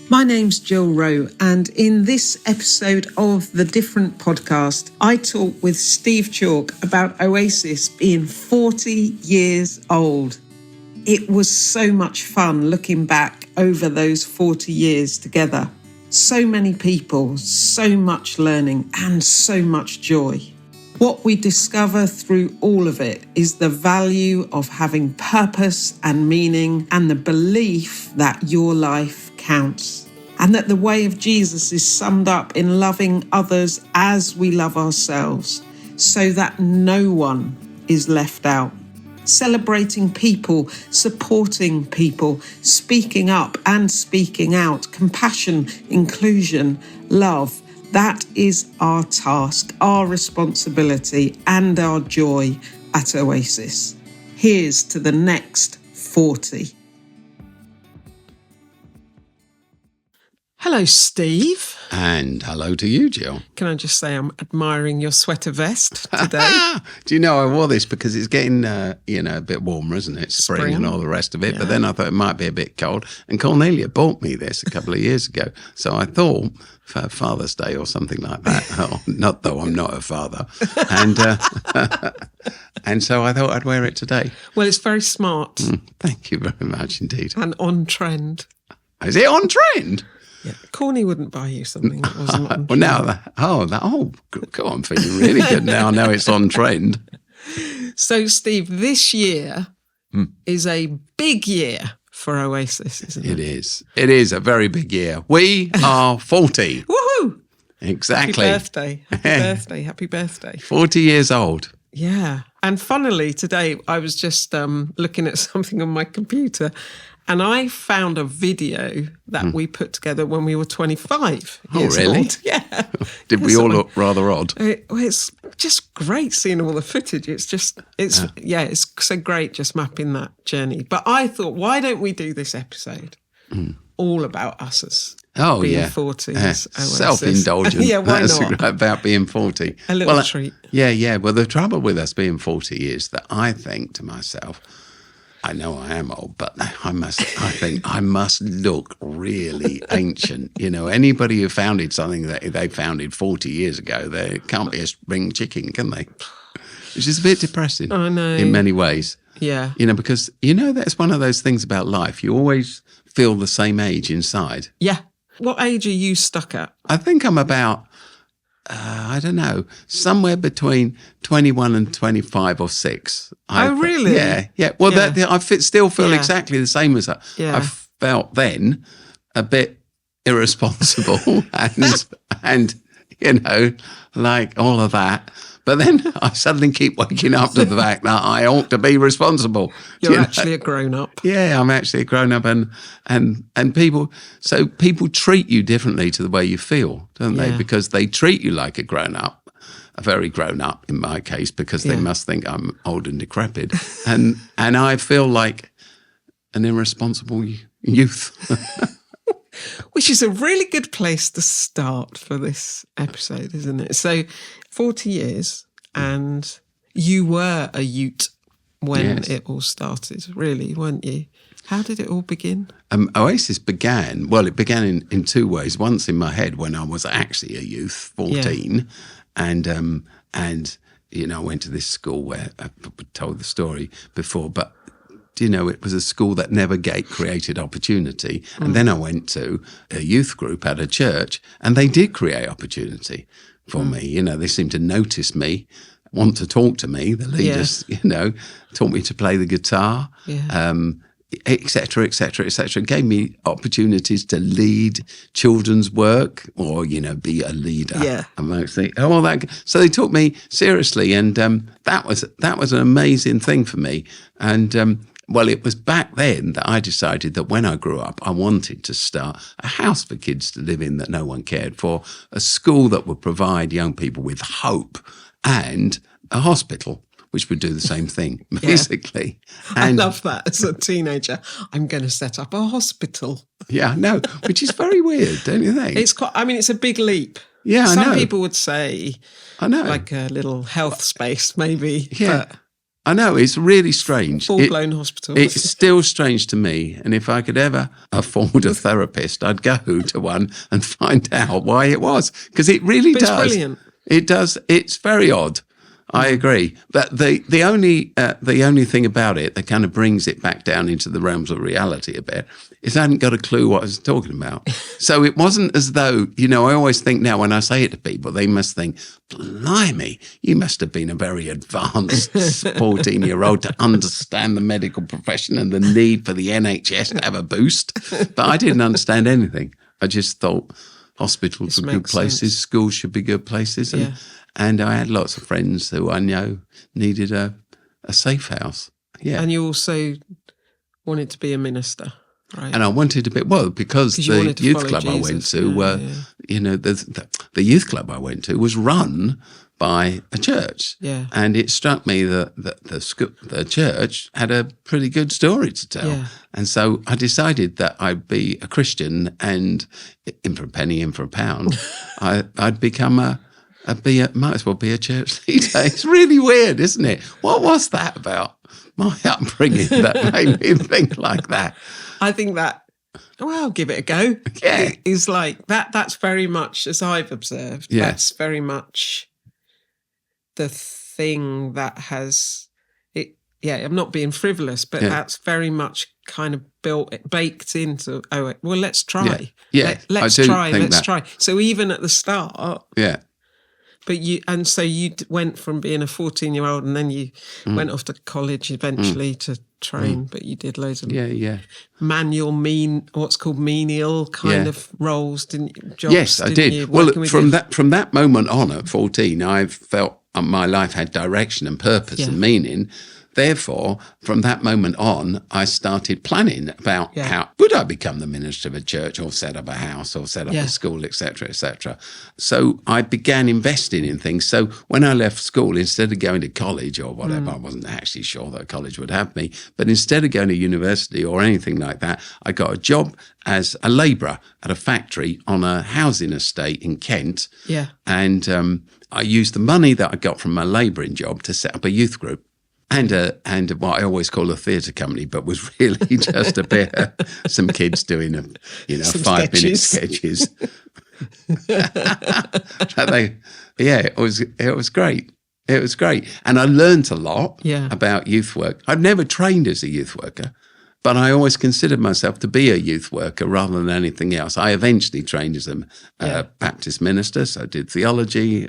My name's Jill Rowe, and in this episode of The Different Podcast, I talk with Steve Chalke about Oasis being 40 years old. It was so much fun looking back over those 40 years together. So many people, so much learning, and so much joy. What we discover through all of it is the value of having purpose and meaning, and the belief that your life counts, and that the way of Jesus is summed up in loving others as we love ourselves, so that no one is left out. Celebrating people, supporting people, speaking up and speaking out, compassion, inclusion, love. That is our task, our responsibility, and our joy at Oasis. Here's to the next 40. Hello, Steve. And hello to you, Jill. Can I just say I'm admiring your sweater vest today? Do you know I wore this because it's getting, a bit warmer, isn't it? Spring and all the rest of it. Yeah. But then I thought it might be a bit cold. And Cornelia bought me this a couple of years ago. So I thought for Father's Day or something like that. Not though I'm not a father. And so I thought I'd wear it today. Well, it's very smart. Thank you very much indeed. And on trend. Is it on trend? Yeah, Corny wouldn't buy you something that wasn't on trend. Well, now go on, feeling really good now. I know it's on trend. So, Steve, this year is a big year for Oasis, isn't it? It is. It is a very big year. We are 40. Woohoo! Exactly. Happy birthday. Happy birthday. Happy birthday. 40 years old. Yeah. And funnily, today I was just looking at something on my computer, and I found a video that we put together when we were 25 years really? old. Yeah. Did we all look rather odd? It's just great seeing all the footage. It's so great just mapping that journey. But I thought, why don't we do this episode all about us as being 40? Self-indulgent. Yeah, why That's not? About being 40. A little treat. Yeah. Well, the trouble with us being 40 is that I think to myself, I know I am old, but I think I must look really ancient. You know, anybody who founded something that they founded 40 years ago, they can't be a spring chicken, can they? Which is a bit depressing. I know. In many ways. Yeah. You know, because, that's one of those things about life. You always feel the same age inside. Yeah. What age are you stuck at? I think I'm about, I don't know, somewhere between 21 and 25 or 6. Really? Yeah. Well, I still feel exactly the same as that. Yeah. I felt then a bit irresponsible and like all of that. But then I suddenly keep waking up to the fact that I ought to be responsible. You're actually a grown-up. Yeah, I'm actually a grown-up, and people treat you differently to the way you feel, don't they? Because they treat you like a grown-up, a very grown-up in my case, because they must think I'm old and decrepit, and I feel like an irresponsible youth. Which is a really good place to start for this episode, isn't it? So, 40 years, and you were a ute when it all started, really, weren't you? How did it all begin? Oasis began in two ways. Once in my head when I was actually a youth, 14, and I went to this school where I told the story before, but it was a school that never created opportunity. And then I went to a youth group at a church, and they did create opportunity for me. They seemed to notice me, want to talk to me. The leaders, taught me to play the guitar, et cetera, et cetera, et cetera. Gave me opportunities to lead children's work or, be a leader amongst all that. So they took me seriously, and that was an amazing thing for me. And well, it was back then that I decided that when I grew up, I wanted to start a house for kids to live in that no one cared for, a school that would provide young people with hope, and a hospital, which would do the same thing, basically. And I love that as a teenager. I'm going to set up a hospital. Yeah, no, which is very weird, don't you think? It's a big leap. Yeah, I know. Some people would say, I know, like a little health space, maybe. Yeah. But I know, it's really strange. Full-blown hospitals. It's still strange to me. And if I could ever afford a therapist, I'd go to one and find out why it was. Because it really does. It's brilliant. It does. It's very odd. I agree. But the only thing about it that kind of brings it back down into the realms of reality a bit is I hadn't got a clue what I was talking about. So it wasn't as though, I always think now when I say it to people, they must think, blimey, you must have been a very advanced 14-year-old to understand the medical profession and the need for the NHS to have a boost. But I didn't understand anything. I just thought hospitals were good places, schools should be good places. And I had lots of friends who I know needed a safe house. Yeah. And you also wanted to be a minister, right? And I wanted to be, because the youth club I went to the youth club I went to was run by a church. Yeah. And it struck me that the church had a pretty good story to tell. Yeah. And so I decided that I'd be a Christian, and in for a penny, in for a pound, I'd become might as well be a church leader. It's really weird, isn't it? What was that about my upbringing that made me think like that? I think that, I'll give it a go. Yeah. It's like that. That's very much, as I've observed, that's very much the thing that has it. Yeah, I'm not being frivolous, but that's very much kind of baked into, let's try. Yeah. Let's try. So even at the start. Yeah. But you went from being a 14-year-old and then you went off to college eventually to train, but you did loads of manual, what's called menial kind of roles, didn't you? Jobs, yes, I did. You? Well, from that moment on at 14, I felt my life had direction and purpose and meaning. Therefore, from that moment on, I started planning about how would I become the minister of a church or set up a house or set up a school, etc., etc. So I began investing in things. So when I left school, instead of going to college or whatever, I wasn't actually sure that college would have me, but instead of going to university or anything like that, I got a job as a labourer at a factory on a housing estate in Kent. Yeah. And I used the money that I got from my labouring job to set up a youth group. And what I always call a theatre company, but was really just a bit some kids doing 5-minute sketches. It was great. It was great, and I learned a lot about youth work. I've never trained as a youth worker, but I always considered myself to be a youth worker rather than anything else. I eventually trained as a Baptist minister, so I did theology.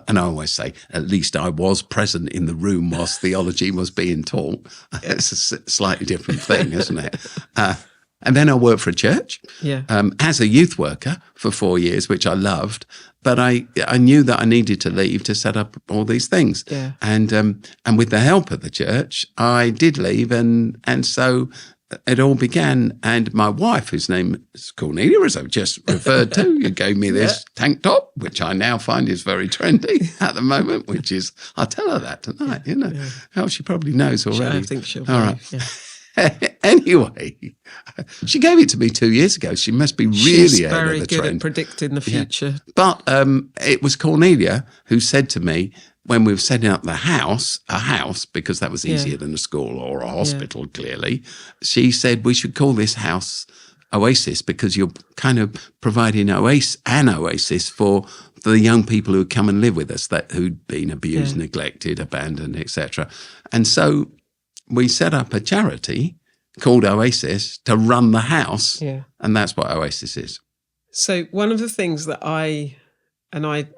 And I always say, at least I was present in the room whilst theology was being taught. It's a slightly different thing, isn't it? And then I worked for a church as a youth worker for 4 years, which I loved. But I knew that I needed to leave to set up all these things. Yeah. And with the help of the church, I did leave. And so it all began. And my wife, whose name is Cornelia, as I've just referred to, gave me this tank top, which I now find is very trendy at the moment, which is, I'll tell her that tonight, Oh, she probably knows already. I think she'll. All right. Yeah. Anyway, she gave it to me 2 years ago. She must be really ahead of the trend. She's very good at predicting the future. Yeah. But it was Cornelia who said to me, when we were setting up a house, because that was easier than a school or a hospital, clearly, she said we should call this house Oasis because you're kind of providing an oasis for the young people who come and live with us, who'd been abused, neglected, abandoned, etc. And so we set up a charity called Oasis to run the house, and that's what Oasis is. So one of the things that I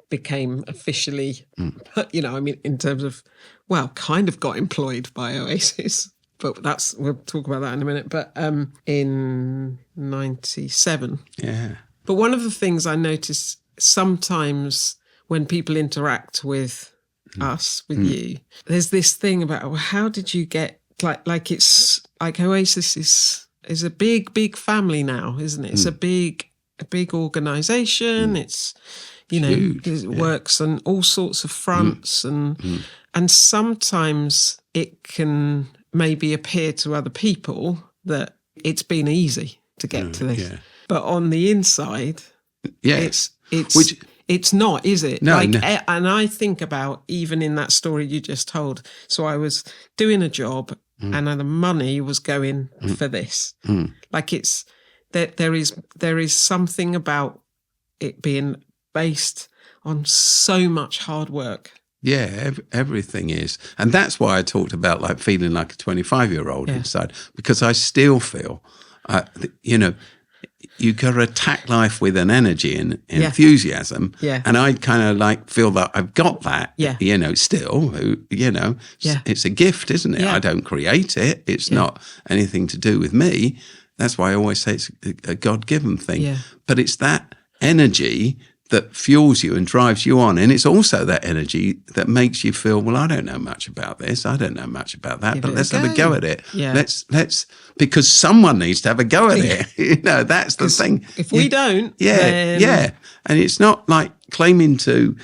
became officially, in terms of, kind of got employed by Oasis, but we'll talk about that in a minute, but in 97. Yeah. But one of the things I noticed sometimes when people interact with us, with you, there's this thing about, how did you get, like it's like Oasis is a big family now, isn't it? It's a big organisation. It's huge, it works on all sorts of fronts, and sometimes it can maybe appear to other people that it's been easy to get to this, but on the inside, it's It's not, is it? No, like, no. And I think about, even in that story you just told, so I was doing a job and the money was going for this. Like, it's that there is something about it being based on so much hard work. Yeah, everything is. And that's why I talked about like feeling like a 25-year-old inside, because I still feel, you got to attack life with an energy and enthusiasm. Yeah. And I kind of like feel that I've got that, still, it's a gift, isn't it? Yeah. I don't create it. It's not anything to do with me. That's why I always say it's a God-given thing. Yeah. But it's that energy that fuels you and drives you on. And it's also that energy that makes you feel, well, I don't know much about this. I don't know much about that, but let's have a go at it. Yeah. Let's, because someone needs to have a go at it. That's the thing. If we don't, then... And it's not like claiming to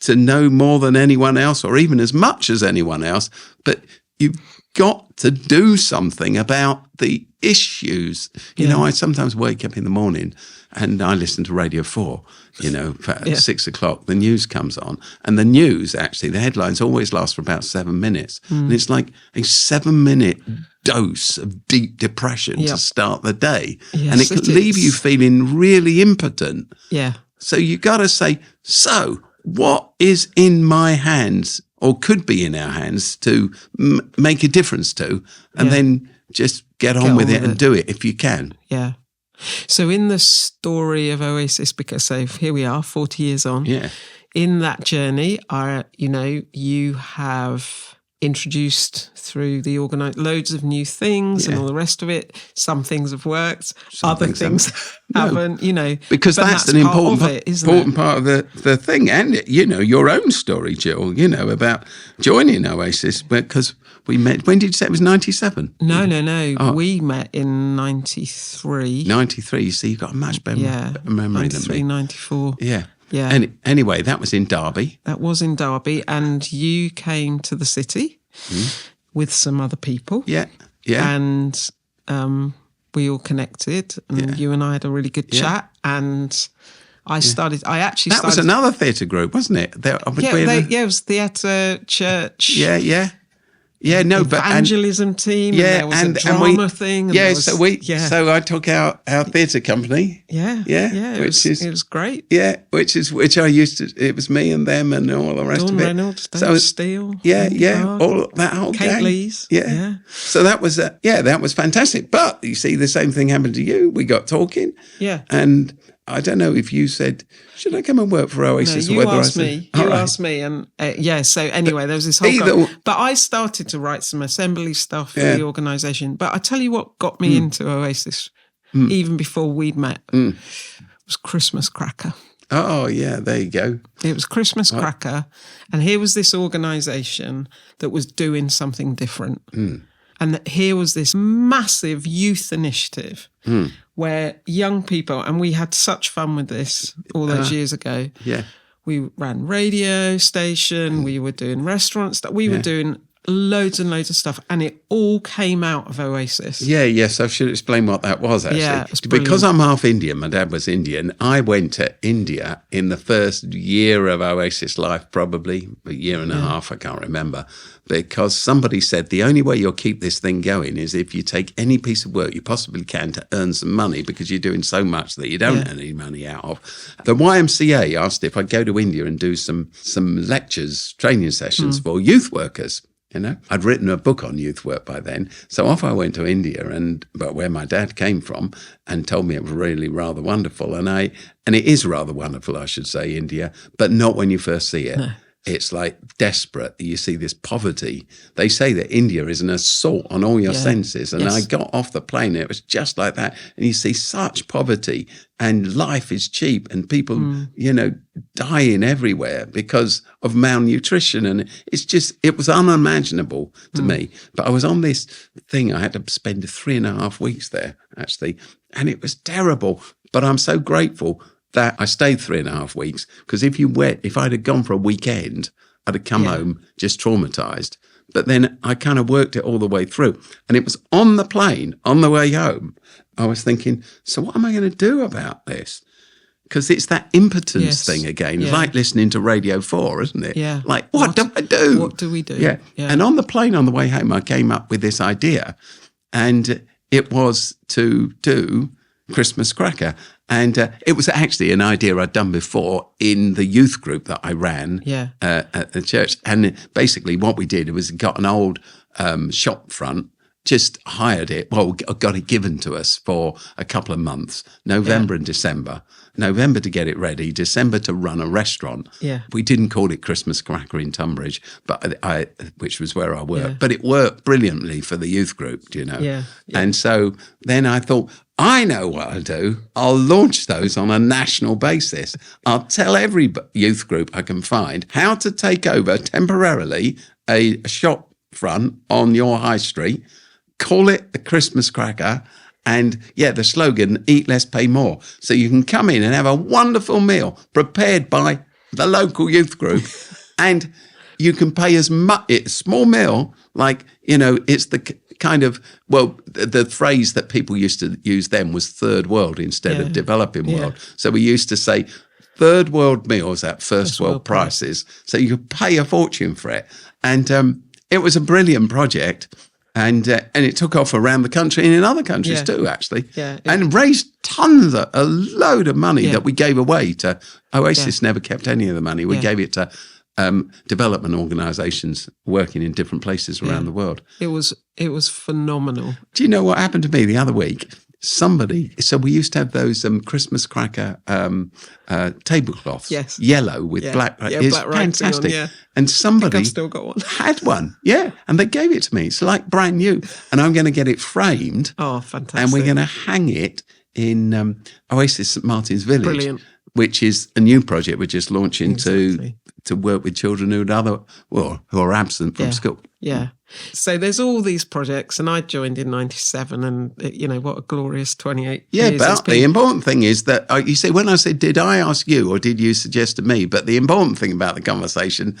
know more than anyone else or even as much as anyone else, but you've got to do something about the issues. I sometimes wake up in the morning and I listen to Radio 4, at 6 o'clock, the news comes on. And the news, actually, the headlines always last for about 7 minutes. And it's like a 7-minute dose of deep depression to start the day. Yes, and it could leave you feeling really impotent. Yeah. So you got to say, so what is in my hands or could be in our hands to make a difference to, and then just get on with it and do it if you can. Yeah. So in the story of Oasis, because here we are, 40 years on. Yeah. In that journey, you have introduced through the loads of new things and all the rest of it. Some things have worked, other things haven't, Because that's an important part of the thing. And, your own story, Jill, about joining Oasis, because we met, when did you say it was 97? No. Oh. We met in 93. 93, so you've got a much better memory than me. 94. Yeah. Yeah. And anyway, that was in Derby. That was in Derby, and you came to the city with some other people. Yeah, yeah. And we all connected, and you and I had a really good chat. And I actually started. That was another theatre group, wasn't it? It was theatre, church. Yeah. Yeah, no, but evangelism team. Yeah, and there was a drama thing. And so I took our theatre company. Yeah. It was great. Yeah, which I used to. It was me and them and all the rest Dawn of it. Reynolds, Dave Steele. All that whole Kate gang. Lees. Yeah. So that was that was fantastic. But you see, the same thing happened to you. We got talking. Yeah. And I don't know if you said, should I come and work for Oasis? No, or whether asked me. Asked me. And so anyway, there was this whole... But I started to write some assembly stuff for the organisation. But I tell you what got me into Oasis, even before we'd met, was Christmas Cracker. Oh, yeah, there you go. It was Christmas Cracker. And here was this organisation that was doing something different. And here was this massive youth initiative where young people, and we had such fun with this all those years ago. Yeah. We ran radio station, we were doing restaurants, we were doing loads and loads of stuff, and it all came out of Oasis. Yes, I should explain what that was, actually. Yeah, it was because I'm half Indian, my dad was Indian, I went to India in the first year of Oasis life, probably a year and a half, I can't remember, because somebody said the only way you'll keep this thing going is if you take any piece of work you possibly can to earn some money, because you're doing so much that you don't earn any money out of. The YMCA asked if I'd go to India and do some lectures, training sessions for youth workers. I'd written a book on youth work by then. So off I went to India, but where my dad came from, and told me it was really rather wonderful. And it is rather wonderful, I should say, India, but not when you first see it. No. It's like desperate. You see this poverty. They say that India is an assault on all your senses. And I got off the plane, and it was just like that. And you see such poverty, and life is cheap, and people, dying everywhere because of malnutrition. And it was unimaginable to me. But I was on this thing. I had to spend 3.5 weeks there, actually. And it was terrible. But I'm so grateful that I stayed 3.5 weeks, because if I'd have gone for a weekend, I'd have come home just traumatized. But then I kind of worked it all the way through. And it was on the plane, on the way home, I was thinking, so what am I going to do about this? because it's that impotence Yes. thing again. It's Yeah. like listening to Radio 4, isn't it? Yeah. Like, what do I do? What do we do? Yeah. And on the plane on the way home, I came up with this idea, and it was to do Christmas Cracker. And it was actually an idea I'd done before in the youth group that I ran at the church. And basically what we did was got an old shop front, just hired it, got it given to us for a couple of months, November and December. November to get it ready, December to run a restaurant. Yeah. We didn't call it Christmas Cracker in Tunbridge, but which was where I worked. Yeah. But it worked brilliantly for the youth group, you know. Yeah. Yeah. And so then I thought, I know what I'll do. I'll launch those on a national basis. I'll tell every youth group I can find how to take over temporarily a shop front on your high street, call it the Christmas Cracker, and the slogan, eat less, pay more. So you can come in and have a wonderful meal prepared by the local youth group, and you can pay as much, it's a small meal, like, you know, it's the kind of, the phrase that people used to use then was third world instead of developing world. So we used to say third world meals at first world prices. So you could pay a fortune for it. And it was a brilliant project. And it took off around the country and in other countries too, actually. Yeah, and raised tons of, a load of money that we gave away to Oasis. Never kept any of the money. We gave it to development organisations working in different places around the world. It was phenomenal. Do you know what happened to me the other week? So we used to have those Christmas Cracker tablecloths, yellow with black. It's black writing fantastic. on, And somebody I've still got one. had one, and they gave it to me. It's like brand new, and I'm going to get it framed. Oh, fantastic! And we're going to hang it in Oasis St Martin's Village. Brilliant. Which is a new project we're just launching to work with children who are absent from school. Yeah. So there's all these projects, and I joined in 97, and you know what a glorious 28 years. Yeah, but the important thing is that you see, when I said, "Did I ask you or did you suggest to me?" But the important thing about the conversation,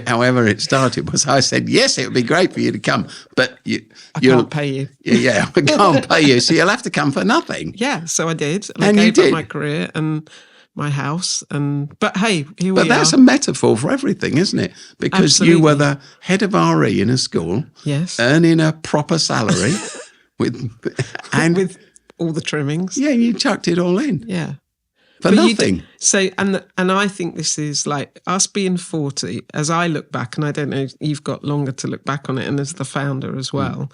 however it started, was I said, "Yes, it would be great for you to come, but I can't pay you." Yeah, I can't pay you, so you'll have to come for nothing. Yeah, so I did, and I gave up my career and my house, but hey, here we are. But that's a metaphor for everything, isn't it? Because you were the head of RE in a school, earning a proper salary with all the trimmings. Yeah, you chucked it all in. Yeah. For nothing. And I think this is like us being 40, as I look back, and I don't know, you've got longer to look back on it, and as the founder as well.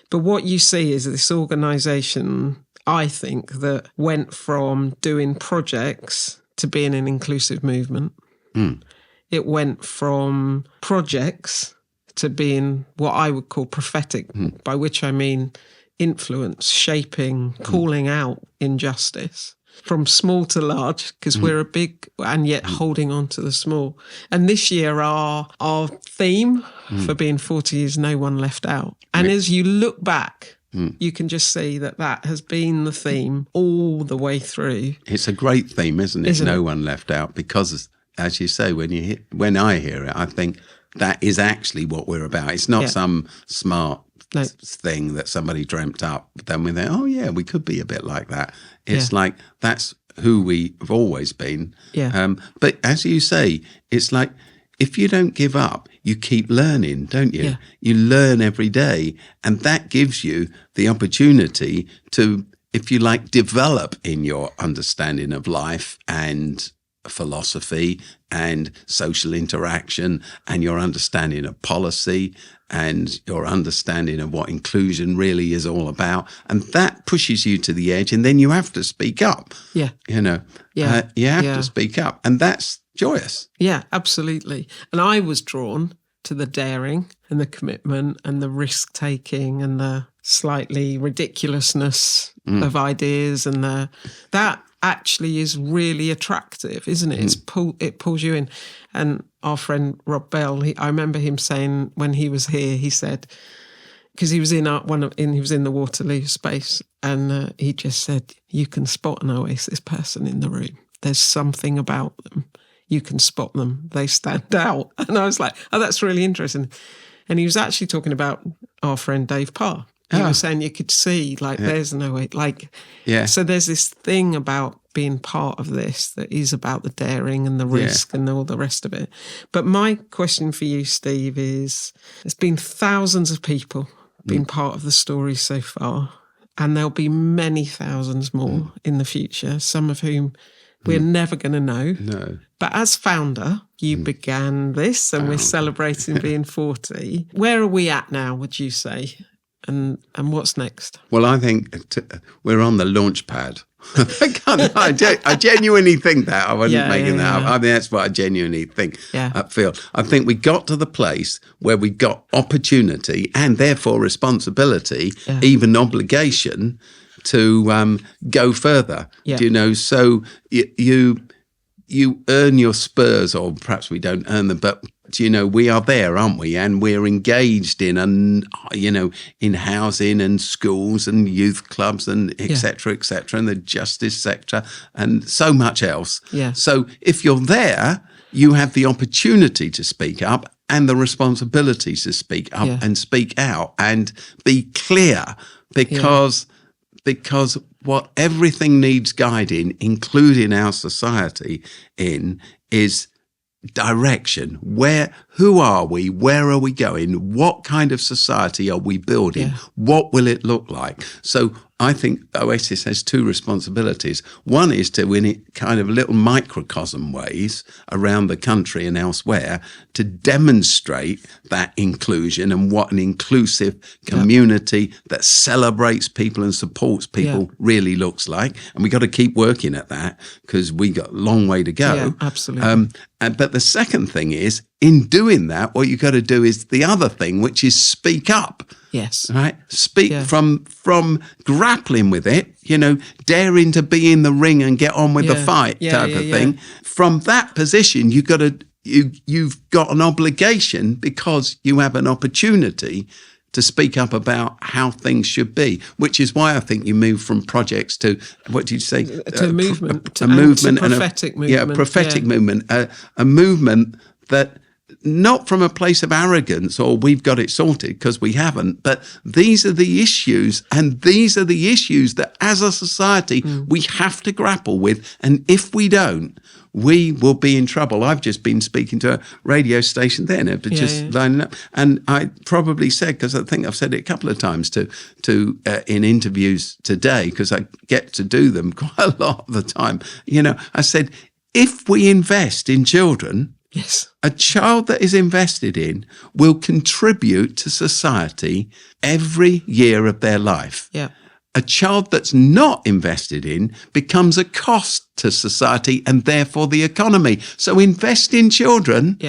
But what you see is this organisation, I think, that went from doing projects to being an inclusive movement. It went from projects to being what I would call prophetic, by which I mean influence, shaping, calling out injustice. From small to large, because we're a big, and yet holding on to the small. And this year, our theme for being 40 is no one left out. And as you look back, you can just see that has been the theme all the way through. It's a great theme, isn't it? No one left out, because, as you say, when I hear it, I think that is actually what we're about. It's not some smart thing that somebody dreamt up, but then we think, oh yeah, we could be a bit like that. It's like, that's who we've always been. But as you say, it's like, if you don't give up, you keep learning, don't you? You learn every day, and that gives you the opportunity to, if you like, develop in your understanding of life and philosophy and social interaction and your understanding of policy and your understanding of what inclusion really is all about. And that pushes you to the edge, and then you have to speak up. You have to speak up, and that's joyous. Yeah, absolutely. And I was drawn to the daring and the commitment and the risk-taking and the slightly ridiculousness of ideas, and that actually is really attractive, isn't it? It pulls you in. And our friend Rob Bell, I remember him saying when he was here, he said, because he was in the Waterloo space, and he just said, you can spot an Oasis person in the room. There's something about them. You can spot them. They stand out. And I was like, oh, that's really interesting. And he was actually talking about our friend Dave Parr. He was saying you could see, there's no way, so there's this thing about being part of this that is about the daring and the risk and all the rest of it. But my question for you, Steve, is there's been thousands of people been part of the story so far, and there'll be many thousands more in the future, some of whom we're never going to know. No. But as founder, you began this, and we're celebrating being 40. Where are we at now, would you say? And what's next? Well, I think we're on the launch pad. I genuinely think that. I wasn't making that up. I mean, that's what I genuinely think. I feel. I think we got to the place where we got opportunity and therefore responsibility, even obligation, to go further. Do you know? So you earn your spurs, or perhaps we don't earn them, but you know, we are there, aren't we? And we're engaged in, in housing and schools and youth clubs and et cetera, and the justice sector and so much else. So if you're there, you have the opportunity to speak up and the responsibility to speak up and speak out and be clear, because what everything needs guiding, including our society, in is direction. Who are we? Where are we going? What kind of society are we building? What will it look like? So I think Oasis has two responsibilities. One is to, in kind of little microcosm ways around the country and elsewhere, to demonstrate that inclusion and what an inclusive community that celebrates people and supports people really looks like. And we got to keep working at that, because we got a long way to go. Yeah, absolutely. But the second thing is, in doing that, what you got to do is the other thing, which is speak up. Yes. Right? Speak from grappling with it, daring to be in the ring and get on with the fight type of thing. From that position, you've got an obligation, because you have an opportunity to speak up about how things should be, which is why I think you move from projects to, what did you say? To a movement. A movement. A prophetic movement. Yeah, a prophetic movement. A movement that, not from a place of arrogance or we've got it sorted, because we haven't, but these are the issues, and these are the issues that as a society we have to grapple with, and if we don't, we will be in trouble. I've just been speaking to a radio station then, lining up, and I probably said, because I think I've said it a couple of times to in interviews today, because I get to do them quite a lot of the time. I said, if we invest in children, a child that is invested in will contribute to society every year of their life. A child that's not invested in becomes a cost to society and therefore the economy. So invest in children,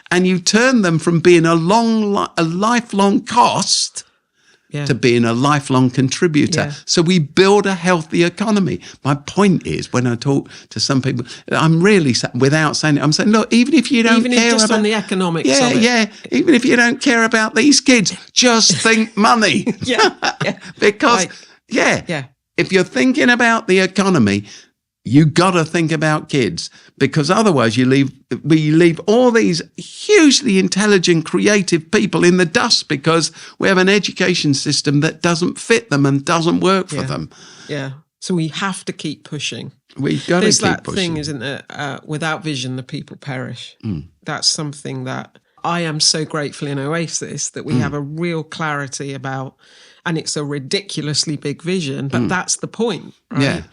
and you turn them from being a lifelong cost to being a lifelong contributor. So we build a healthy economy. My point is, when I talk to some people, I'm really, without saying it, I'm saying, look, even if you don't care just about on the economics of it. even if you don't care about these kids, just think money. Because, if you're thinking about the economy, you got to think about kids, because otherwise we leave all these hugely intelligent, creative people in the dust, because we have an education system that doesn't fit them and doesn't work for them. So we have to keep pushing. We've got to keep pushing. There's that thing, isn't there? Without vision, the people perish. That's something that I am so grateful in Oasis, that we have a real clarity about. And it's a ridiculously big vision, but that's the point, right?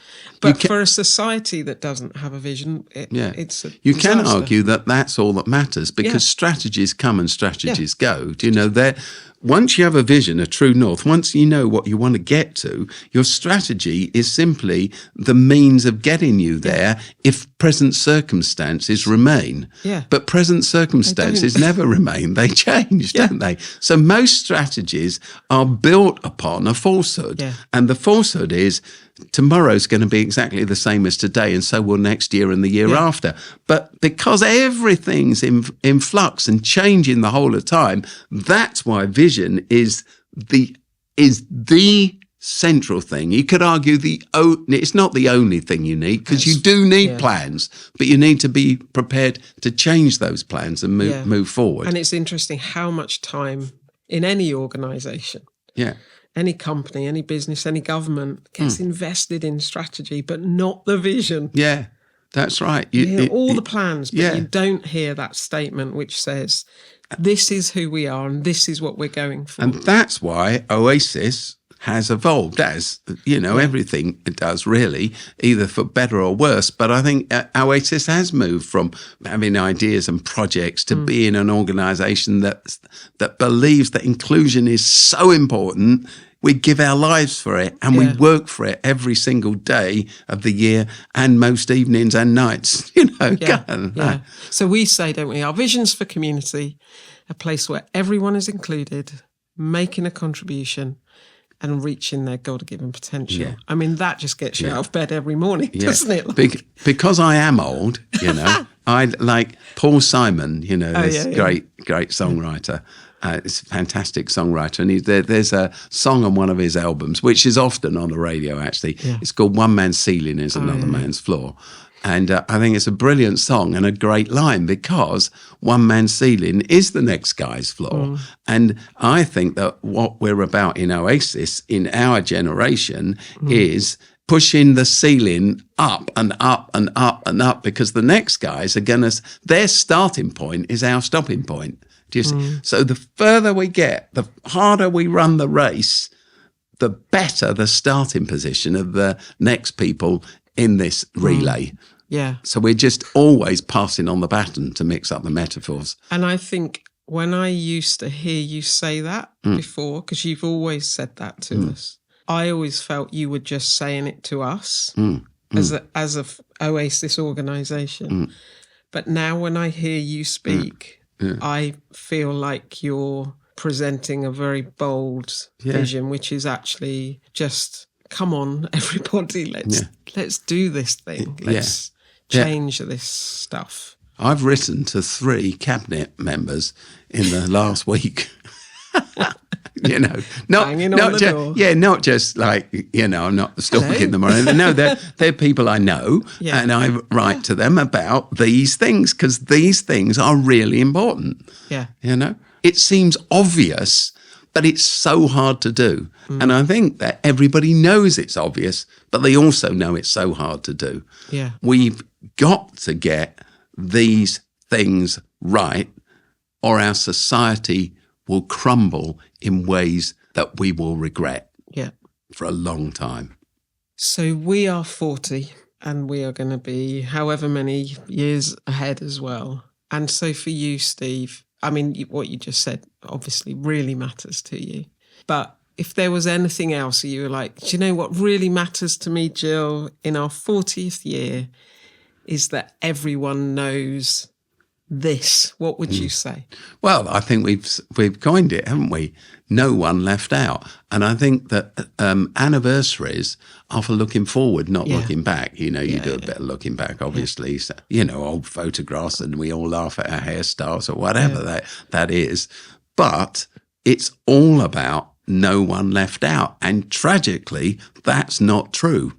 But for a society that doesn't have a vision, it's a You disaster. can argue that that's all that matters, because strategies come and strategies go. Do you know that once you have a vision, a true north, once you know what you want to get to, your strategy is simply the means of getting you there if present circumstances remain. But present circumstances never remain. They change, don't they? So most strategies are built upon a falsehood. And the falsehood is, tomorrow's going to be exactly the same as today, and so will next year and the year after. But because everything's in flux and changing the whole of time, that's why vision is the central thing. You could argue it's not the only thing you need, because you do need plans, but you need to be prepared to change those plans and move forward. And it's interesting how much time in any organisation, any company, any business, any government gets invested in strategy, but not the vision. Yeah, that's right. You hear all the plans, but yeah. you don't hear that statement which says, this is who we are and this is what we're going for. And that's why Oasis has evolved, as, everything it does really, either for better or worse. But I think Oasis has moved from having ideas and projects to being an organisation that believes that inclusion is so important. We give our lives for it and we work for it every single day of the year and most evenings and nights, Yeah. So we say, don't we, our vision's for community, a place where everyone is included, making a contribution and reaching their God-given potential. Yeah. I mean, that just gets you out of bed every morning, doesn't it? Because I am old, I like Paul Simon, this great songwriter. It's a fantastic songwriter, and there's a song on one of his albums, which is often on the radio, actually. Yeah. It's called One Man's Ceiling is Another Man's Floor. And I think it's a brilliant song and a great line, because one man's ceiling is the next guy's floor. And I think that what we're about in Oasis, in our generation, is pushing the ceiling up and up and up and up, because the next guys are their starting point is our stopping point. Do you see? So the further we get, the harder we run the race, the better the starting position of the next people in this relay. Yeah. So we're just always passing on the baton, to mix up the metaphors. And I think when I used to hear you say that before, because you've always said that to us, I always felt you were just saying it to us as a Oasis organisation. But now when I hear you speak, I feel like you're presenting a very bold vision, which is actually just, come on, everybody, let's do this thing. Let's change this stuff. I've written to 3 cabinet members in the last week. Not just like, I'm not stalking them or anything. No, they're people I know, and I write to them about these things, because these things are really important. Yeah. It seems obvious, but it's so hard to do. And I think that everybody knows it's obvious, but they also know it's so hard to do. Yeah. We've got to get these things right, or our society will crumble in ways that we will regret for a long time. So we are 40 and we are going to be however many years ahead as well. And so for you, Steve, I mean, what you just said obviously really matters to you. But if there was anything else you were like, do you know what really matters to me, Jill, in our 40th year is that everyone knows this, what would you say? Well, I think we've coined it, haven't we? No one left out. And I think that anniversaries are for looking forward, not looking back. You do a bit of looking back, obviously. So, old photographs, and we all laugh at our hairstyles or whatever that is. But it's all about no one left out. And tragically, that's not true.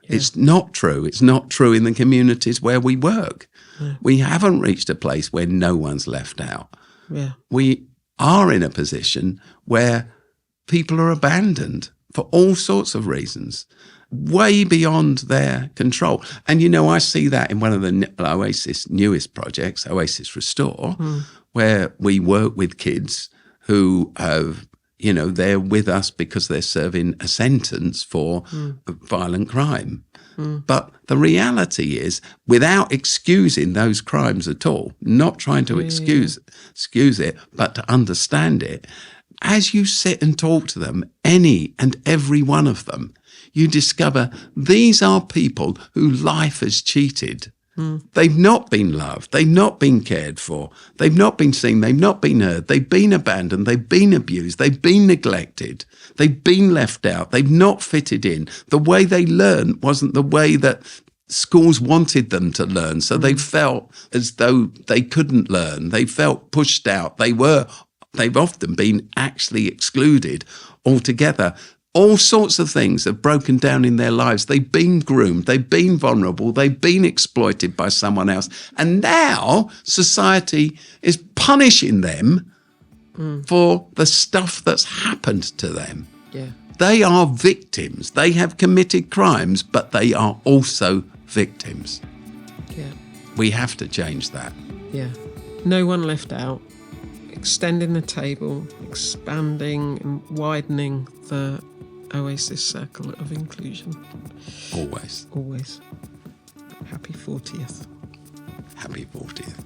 Yeah. It's not true. It's not true in the communities where we work. Yeah. We haven't reached a place where no one's left out. Yeah. We are in a position where people are abandoned for all sorts of reasons, way beyond their control. And, I see that in one of the Oasis newest projects, Oasis Restore, where we work with kids who have, they're with us because they're serving a sentence for violent crime. But the reality is, without excusing those crimes at all, not trying to excuse it, but to understand it, as you sit and talk to them, any and every one of them, you discover these are people who life has cheated. They've not been loved. They've not been cared for. They've not been seen. They've not been heard. They've been abandoned. They've been abused. They've been neglected. They've been left out. They've not fitted in. The way they learn wasn't the way that schools wanted them to learn. So they felt as though they couldn't learn. They felt pushed out. They've often been actually excluded altogether. All sorts of things have broken down in their lives. They've been groomed. They've been vulnerable. They've been exploited by someone else. And now society is punishing them for the stuff that's happened to them. Yeah. They are victims. They have committed crimes, but they are also victims. Yeah. We have to change that. Yeah. No one left out. Extending the table, expanding and widening the Oasis circle of inclusion. Always. Always. Happy 40th. Happy 40th.